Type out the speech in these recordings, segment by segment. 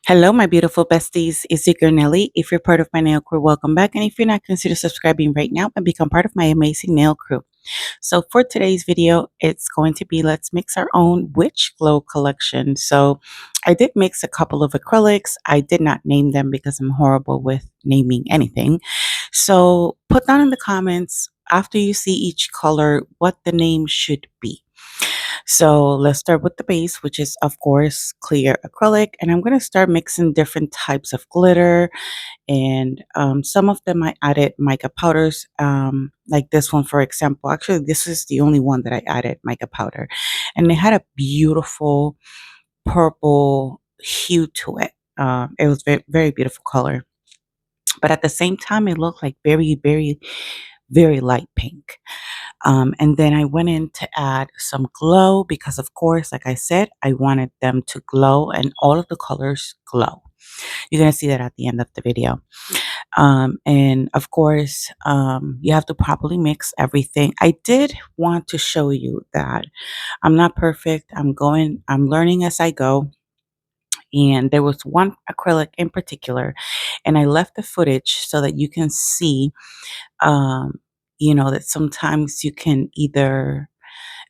Hello, my beautiful besties. It's your girl Nelly. If you're part of my nail crew, welcome back. And if you're not, consider subscribing right now and become part of my amazing nail crew. So for today's video, it's going to be let's mix our own witch glow collection. So I did mix a couple of acrylics. I did not name them because I'm horrible with naming anything. So put down in the comments after you see each color what the name should be. So let's start with the base, which is of course clear acrylic. And I'm going to start mixing different types of glitter. And some of them I added mica powders, like this one, for example. Actually, this is the only one that I added mica powder. And it had a beautiful purple hue to it. It was very, very beautiful color. But at the same time, it looked like very, very, very light pink. And then I went in to add some glow because, of course, like I said, I wanted them to glow and all of the colors glow. You're going to see that at the end of the video. And of course, you have to properly mix everything. I did want to show you that I'm not perfect. I'm learning as I go. And there was one acrylic in particular, and I left the footage so that you can see, um, that sometimes you can either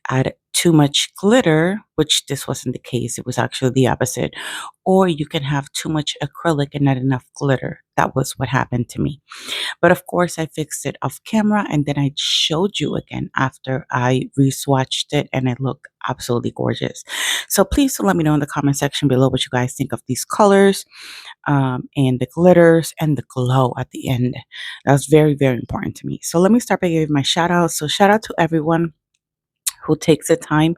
add too much glitter, which this wasn't the case. It was actually the opposite. Or you can have too much acrylic and not enough glitter. That was what happened to me. But of course, I fixed it off camera and then I showed you again after I re-swatched it and it looked absolutely gorgeous. So please let me know in the comment section below what you guys think of these colors, and the glitters and the glow at the end. That was very, very important to me. So let me start by giving my shout out. So shout out to everyone who takes the time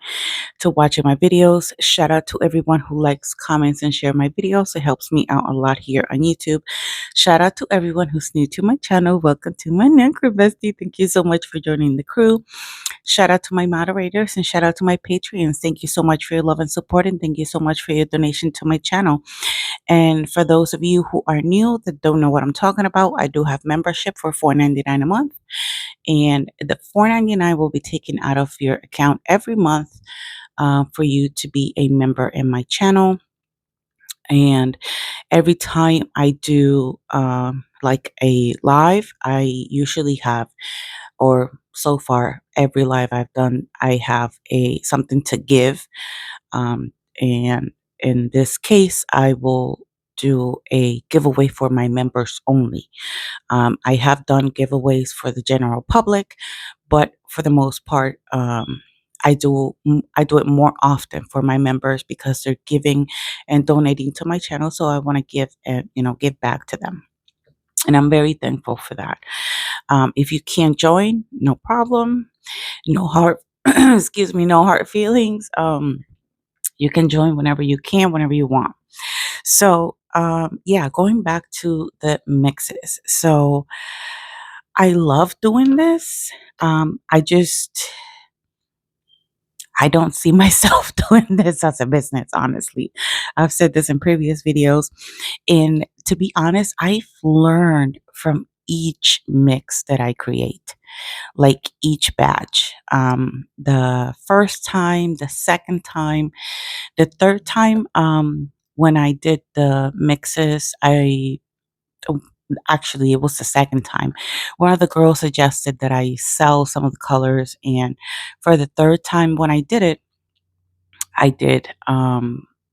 to watching my videos. Shout out to everyone who likes, comments, and share my videos. It helps me out a lot here on YouTube. Shout out to everyone who's new to my channel. Welcome to my new crew, bestie. Thank you so much for joining the crew. Shout out to my moderators and shout out to my Patreons. Thank you so much for your love and support, and thank you so much for your donation to my channel. And for those of you who are new that don't know what I'm talking about, I do have membership for $4.99 a month. And the $4.99 will be taken out of your account every month, for you to be a member in my channel. And every time I do like a live, I usually have, or so far every live I've done, I have a something to give. And in this case, I will do a giveaway for my members only. I have done giveaways for the general public, but for the most part, I do it more often for my members because they're giving and donating to my channel. So I want to give and give back to them, and I'm very thankful for that. If you can't join, no problem. No hard, excuse me, no hard feelings. You can join whenever you can, whenever you want. So yeah, going back to the mixes. So I love doing this. I just I don't see myself doing this as a business, honestly. I've said this in previous videos. And to be honest, I've learned from each mix that I create, like each batch. The first time, the second time, the third time, when I did the mixes, oh, actually, it was the second time. One of the girls suggested that I sell some of the colors, and for the third time when I did it, I did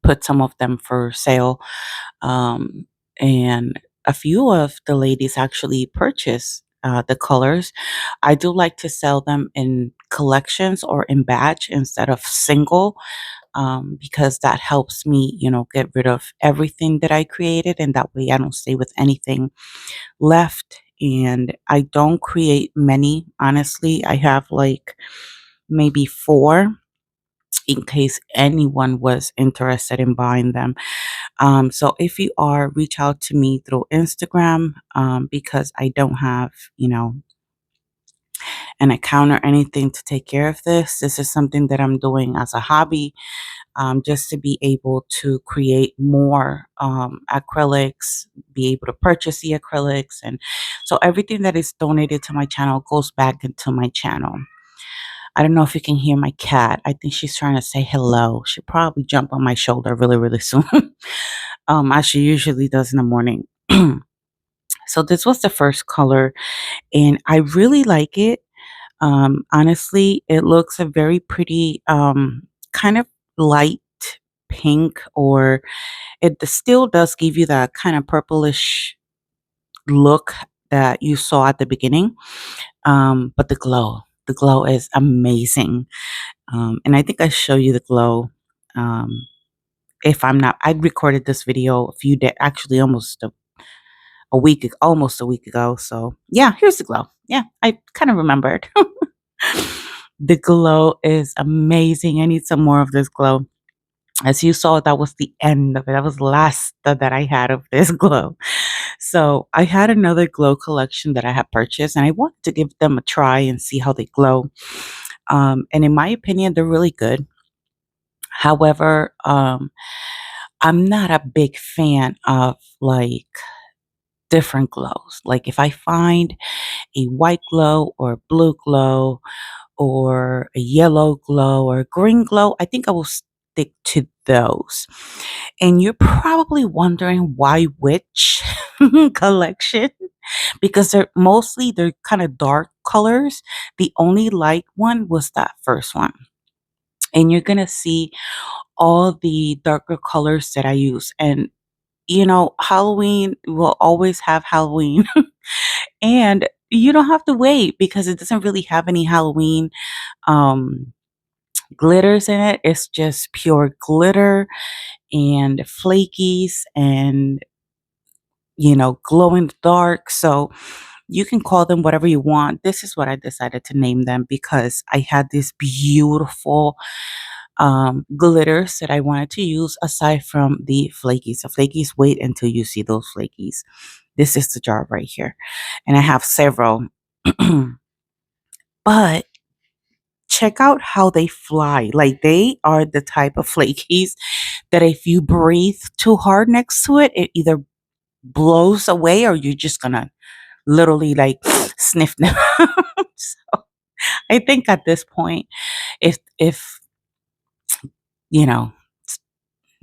put some of them for sale, um, and a few of the ladies actually purchased the colors. I do like to sell them in collections or in batch instead of single, because that helps me, get rid of everything that I created, and that way I don't stay with anything left. And I don't create many, honestly. I have like maybe four in case anyone was interested in buying them. So if you are, reach out to me through Instagram, because I don't have, an account or anything to take care of this. This is something that I'm doing as a hobby, just to be able to create more acrylics, be able to purchase the acrylics. And so everything that is donated to my channel goes back into my channel. I don't know if you can hear my cat. I think she's trying to say hello. She'll probably jump on my shoulder really, really soon. as she usually does in the morning. So this was the first color, and I really like it. Honestly, it looks a very pretty, kind of light pink, or it still does give you that kind of purplish look that you saw at the beginning. But the glow is amazing. And I think I show you the glow. Um, if I'm not, I recorded this video a few days, actually almost a week, almost a week ago. So yeah, here's the glow. Yeah, I kind of remembered. The glow is amazing. I need some more of this glow. As you saw, that was the end of it. That was the last that I had of this glow. So I had another glow collection that I had purchased, and I wanted to give them a try and see how they glow. And in my opinion, they're really good. However, I'm not a big fan of like different glows. Like if I find a white glow or blue glow or a yellow glow or a green glow, I think I will stick to those. And you're probably wondering why which collection, because they're kind of dark colors. The only light one was that first one. And you're going to see all the darker colors that I use. And Halloween will always have Halloween. And you don't have to wait because it doesn't really have any Halloween um glitters in it. It's just pure glitter and flakies and glow in the dark. So you can call them whatever you want. This is what I decided to name them because I had this beautiful glitters that I wanted to use aside from the flakies. The flakies, wait until you see those flakies. This is the jar right here. And I have several. But check out how they fly. Like they are the type of flakies that if you breathe too hard next to it, it either blows away or you're just gonna literally like sniff them. So I think at this point, if you know,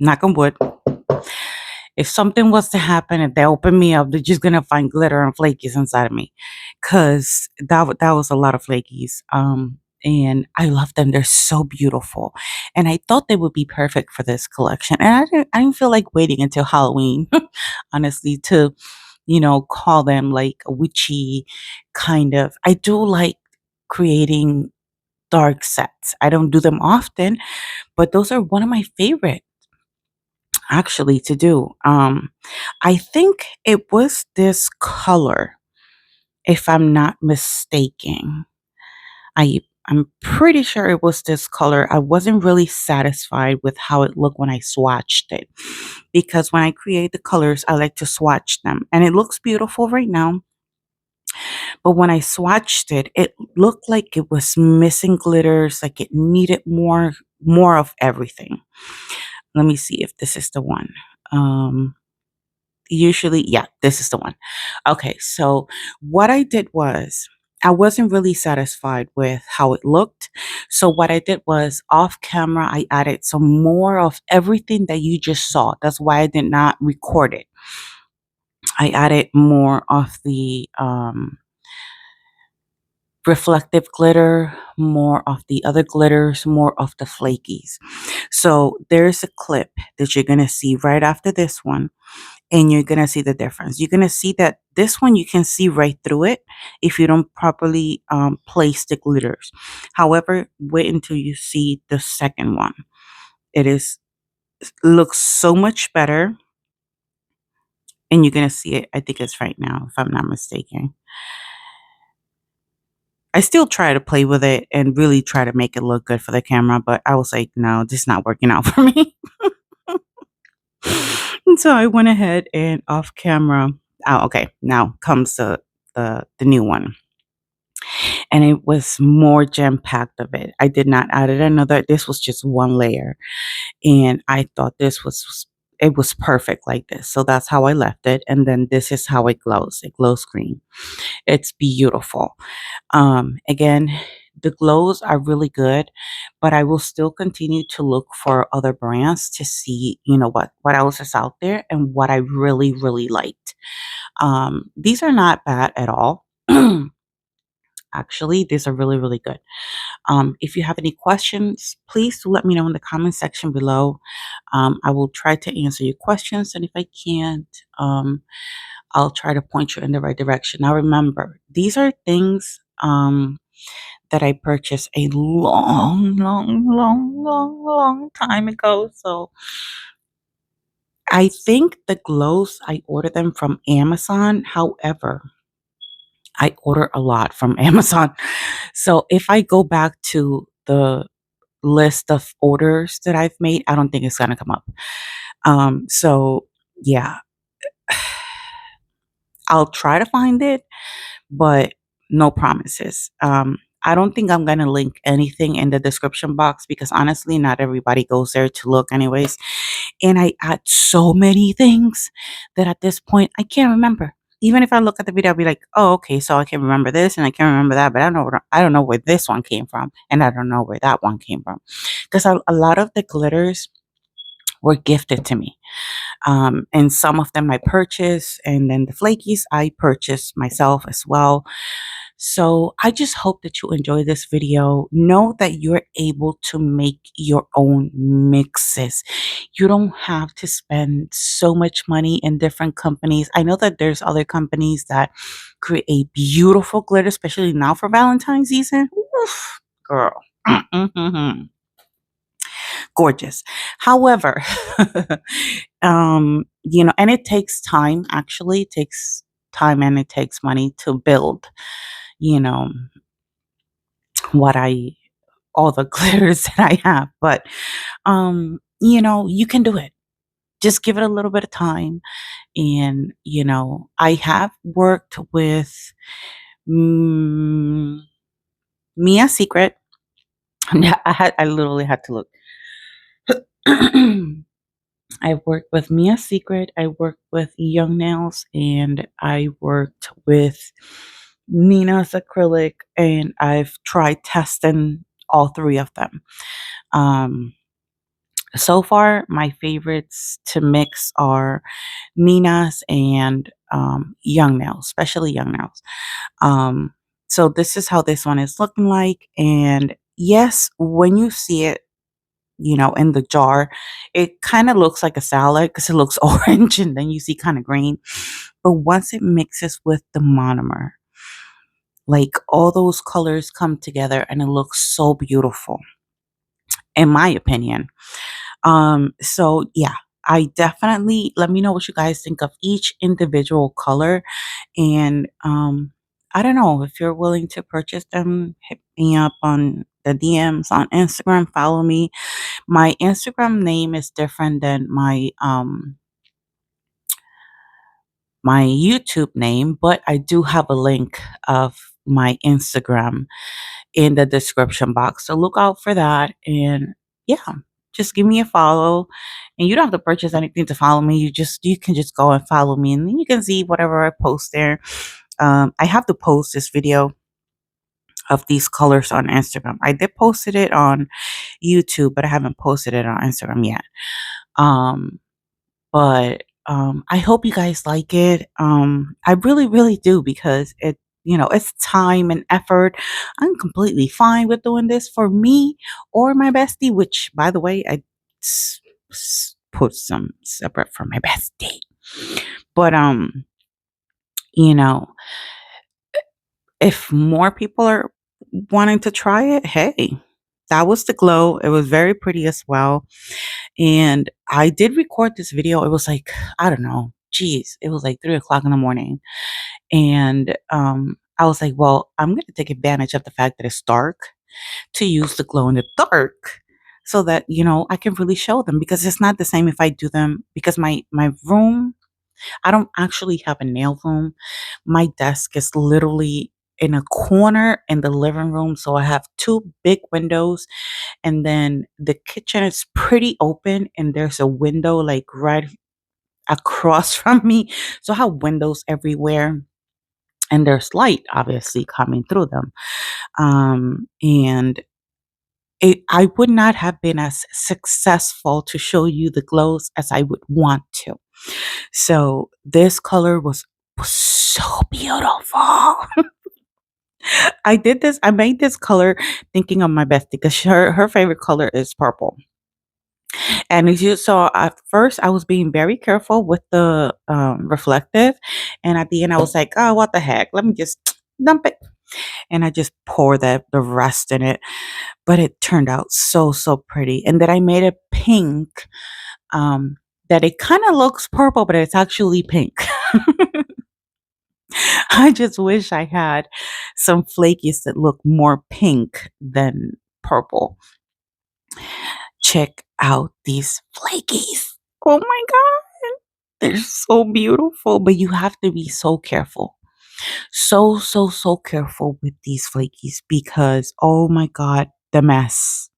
knock on wood, if something was to happen, if they open me up, they're just gonna find glitter and flakies inside of me, cause that was a lot of flakies. And I love them. They're so beautiful, and I thought they would be perfect for this collection. And I didn't feel like waiting until Halloween, honestly, to call them like a witchy kind of. I do like creating dark sets. I don't do them often, but those are one of my favorite actually to do. I think it was this color, if I'm not mistaken. I'm pretty sure it was this color. I wasn't really satisfied with how it looked when I swatched it because when I create the colors, I like to swatch them and it looks beautiful right now. But when I swatched it, it looked like it was missing glitters, like it needed more of everything. Let me see if this is the one. Usually, yeah, this is the one. Okay, so what I did was I wasn't really satisfied with how it looked. So what I did was off camera, I added some more of everything that you just saw. That's why I did not record it. I added more of the reflective glitter, more of the other glitters, more of the flakies. So there's a clip that you're going to see right after this one, and you're going to see the difference. You're going to see that this one you can see right through it if you don't properly place the glitters. However, wait until you see the second one. Looks so much better, and you're going to see it. I think it's right now, if I'm not mistaken. I still try to play with it and really try to make it look good for the camera, but I was like, no, this is not working out for me. And so I went ahead and off camera. Oh, okay. Now comes the new one. And it was more jam packed of it. I did not add another. This was just one layer. And I thought it was perfect like this. So that's how I left it. And then this is how it glows. It glows green. It's beautiful. Again, The glows are really good, but I will still continue to look for other brands to see, what else is out there and what I really, really liked. These are not bad at all. Actually, these are really, really good. If you have any questions, please do let me know in the comment section below. I will try to answer your questions, and if I can't, I'll try to point you in the right direction. Now, remember, these are things that I purchased a long, long, long, long, long time ago. So I think the glows, I ordered them from Amazon. However, I order a lot from Amazon. So if I go back to the list of orders that I've made, I don't think it's gonna come up. So yeah, I'll try to find it, but no promises. I don't think I'm gonna link anything in the description box because honestly, not everybody goes there to look anyways. And I add so many things that at this point I can't remember. Even if I look at the video, I'll be like, "Oh, okay, so I can remember this and I can remember that, but I don't know where this one came from, and I don't know where that one came from," because a lot of the glitters were gifted to me. And some of them I purchased, and then the flakies I purchased myself as well. So I just hope that you enjoy this video. Know that you're able to make your own mixes. You don't have to spend so much money in different companies. I know that there's other companies that create beautiful glitter, especially now for Valentine's season. Oof, girl. Gorgeous. However, and it takes time, actually, it takes time and it takes money to build, you know, what I all the glitters that I have. But you can do it. Just give it a little bit of time. And, I have worked with mm, Mia Secret. I literally had to look. I worked with Mia Secret, I worked with Young Nails, and I worked with Nina's Acrylic, and I've tried testing all three of them. Um, so far, my favorites to mix are Nina's and Young Nails, especially Young Nails. Um, so this is how this one is looking like, and yes, when you see it, in the jar, it kind of looks like a salad because it looks orange and then you see kind of green. But once it mixes with the monomer, like all those colors come together and it looks so beautiful, in my opinion. So yeah, I definitely let me know what you guys think of each individual color. And I don't know if you're willing to purchase them, hit me up on the DMs on Instagram, follow me. My Instagram name is different than my YouTube name, but I do have a link of my Instagram in the description box. So look out for that. And yeah, just give me a follow. And you don't have to purchase anything to follow me. You can just go and follow me, and then you can see whatever I post there. I have to post this video of these colors on Instagram. I did posted it on YouTube, but I haven't posted it on Instagram yet. Um, but I hope you guys like it. I really, really do because it's time and effort. I'm completely fine with doing this for me or my bestie, which by the way, I put some separate from my bestie. But you know, if more people are wanting to try it, hey, that was the glow. It was very pretty as well. And I did record this video. It was like, I don't know, geez, it was like 3 o'clock in the morning. And I was like, well, I'm going to take advantage of the fact that it's dark to use the glow in the dark so that, I can really show them because it's not the same if I do them because my room, I don't actually have a nail room. My desk is literally in a corner in the living room. So I have two big windows, and then the kitchen is pretty open, and there's a window like right across from me. So I have windows everywhere, and there's light obviously coming through them. And I would not have been as successful to show you the glows as I would want to. So this color was so beautiful. I made this color thinking of my bestie because her favorite color is purple. And as you saw, at first I was being very careful with the reflective. And at the end I was like, oh, what the heck? Let me just dump it. And I just pour the rest in it. But it turned out so pretty. And then I made it pink. Um, that it kind of looks purple, but it's actually pink. I just wish I had some flakies that look more pink than purple. Check out these flakies. Oh my God. They're so beautiful, but you have to be so careful. So careful with these flakies because, oh my God, the mess.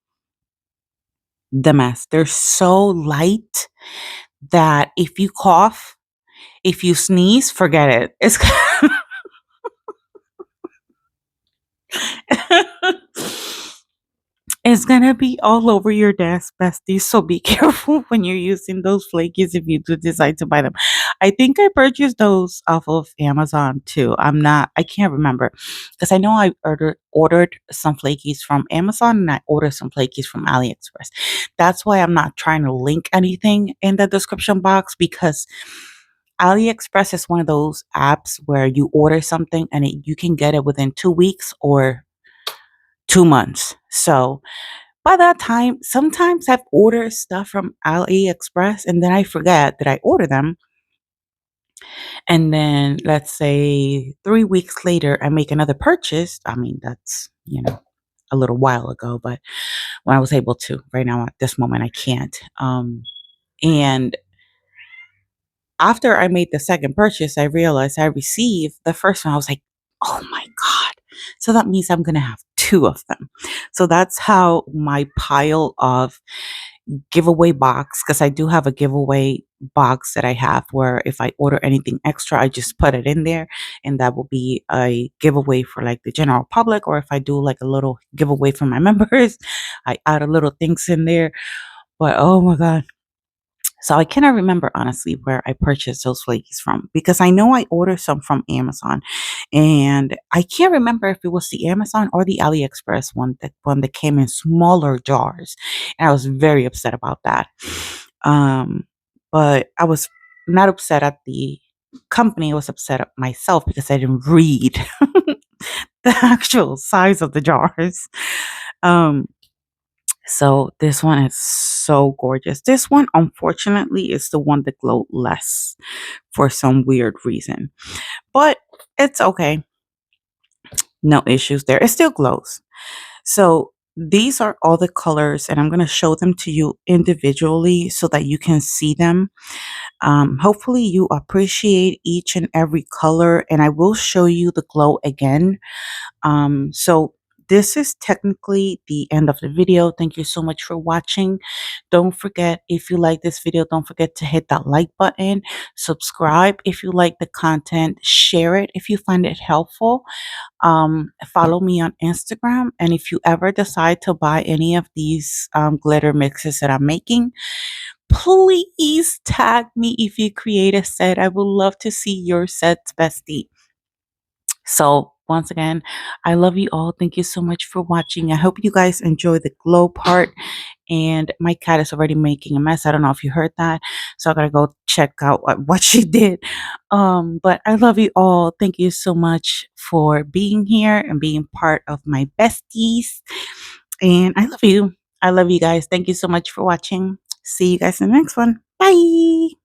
The mess. They're so light that if you cough, if you sneeze, forget it. It's it's gonna be all over your desk, besties. So be careful when you're using those flakies if you do decide to buy them. I think I purchased those off of Amazon too. I can't remember because I know I ordered some flakies from Amazon and I ordered some flakies from AliExpress. That's why I'm not trying to link anything in the description box because AliExpress is one of those apps where you order something and you can get it within 2 weeks or 2 months. So by that time, sometimes I've ordered stuff from AliExpress and then I forget that I ordered them. And then let's say 3 weeks later, I make another purchase. I mean, that's, a little while ago, but when I was able to, right now at this moment, I can't. And after I made the second purchase, I realized I received the first one. I was like, oh my God. So that means I'm going to have two of them. So that's how my pile of giveaway box, because I do have a giveaway box that I have where if I order anything extra, I just put it in there and that will be a giveaway for like the general public. Or if I do like a little giveaway for my members, I add a little things in there. But oh my God. So I cannot remember honestly where I purchased those flakies from because I know I ordered some from Amazon and I can't remember if it was the Amazon or the AliExpress one that came in smaller jars. And I was very upset about that. Um, but I was not upset at the company, I was upset at myself because I didn't read the actual size of the jars. Um, so this one is so gorgeous. This one, unfortunately, is the one that glowed less for some weird reason. But it's okay. No issues there. It still glows. So these are all the colors, and I'm going to show them to you individually so that you can see them. Hopefully you appreciate each and every color, and I will show you the glow again. So this is technically the end of the video. Thank you so much for watching. Don't forget, if you like this video, don't forget to hit that like button, subscribe if you like the content, share it if you find it helpful. Follow me on Instagram, and if you ever decide to buy any of these glitter mixes that I'm making, please tag me if you create a set. I would love to see your sets, bestie. So once again, I love you all. Thank you so much for watching. I hope you guys enjoy the glow part. And my cat is already making a mess. I don't know if you heard that. So I gotta go check out what she did. But I love you all. Thank you so much for being here and being part of my besties. And I love you. I love you guys. Thank you so much for watching. See you guys in the next one. Bye.